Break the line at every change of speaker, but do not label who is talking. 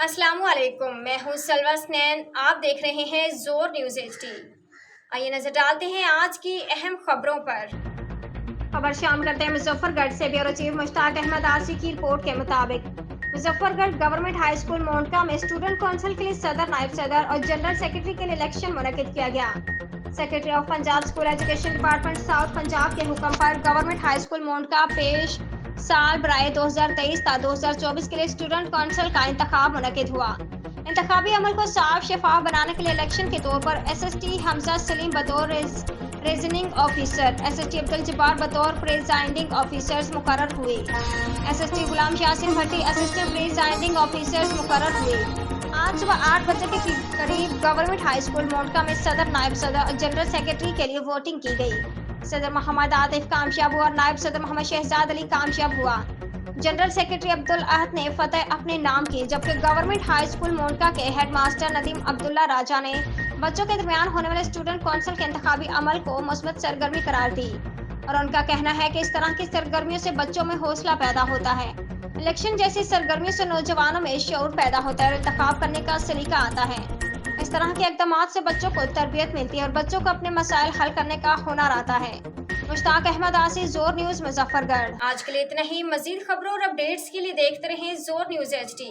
अस्सलामु अलैकुम, मैं हूँ सलवा स्नैन। आप देख रहे हैं जोर न्यूज़ HD। आइए नजर डालते हैं आज की अहम खबरों पर। खबर शाम करते हैं मुजफ्फरगढ़ से। ब्यूरो चीफ मुश्ताक अहमद आसी की रिपोर्ट के मुताबिक मुजफ्फरगढ़ गवर्नमेंट हाई स्कूल मोंटका में स्टूडेंट काउंसिल के लिए सदर, नायब सदर और जनरल सेक्रेटरी के लिए इलेक्शन मुनक्किद किया गया। Secretary of Punjab school education department south Punjab के हुक्म पर गवर्नमेंट हाई स्कूल मोंटका पेश साल बराए 2023 ता 2024 के लिए स्टूडेंट काउंसिल का इंतखाब मुनक्किद हुआ। इंतखाबी अमल को साफ शफाफ बनाने के लिए इलेक्शन के तौर पर SST हमजा सलीम बतौर reasoning officer, SST Abdul Jabbar बतौर प्रिजाइडिंग ऑफिसर्स मुकर्रर हुए। SST गुलाम यासिन भट्टी असिस्टेंट प्रिजाइडिंग ऑफिसर्स मुकर्रर हुए। आज सुबह 8 बजे के करीब गवर्नमेंट हाई स्कूल मोंटका में सदर, नायब सदर और जनरल सेक्रेटरी के लिए वोटिंग की गई। सदर मोहम्मद आतिफ कामयाब हुआ और नायब सदर मोहम्मद शहजाद अली कामयाब हुआ। जनरल सेक्रेटरी अब्दुल अहद ने फतह अपने नाम की, जबकि गवर्नमेंट हाई स्कूल मोंटका के हेडमास्टर नदीम अब्दुल्ला राजा ने बच्चों के दरमियान होने वाले स्टूडेंट काउंसिल के इंतखाबी अमल को मुस्बत सरगर्मी करार दी और उनका कहना है कि इस तरह की सरगर्मियों से बच्चों में हौसला पैदा होता है। इलेक्शन जैसी सरगर्मियों से नौजवानों में शऊर पैदा होता है और इंतखाब करने का सलीका आता है। इस तरह के इक़दामात से बच्चों को तरबियत मिलती है और बच्चों को अपने मसाइल हल करने का हुनर आता है। मुश्ताक अहमद आसी, जोर न्यूज़ मुजफ्फरगढ़। आज के लिए इतना ही। मजीद खबरों और अपडेट्स के लिए देखते रहें जोर न्यूज़ HD।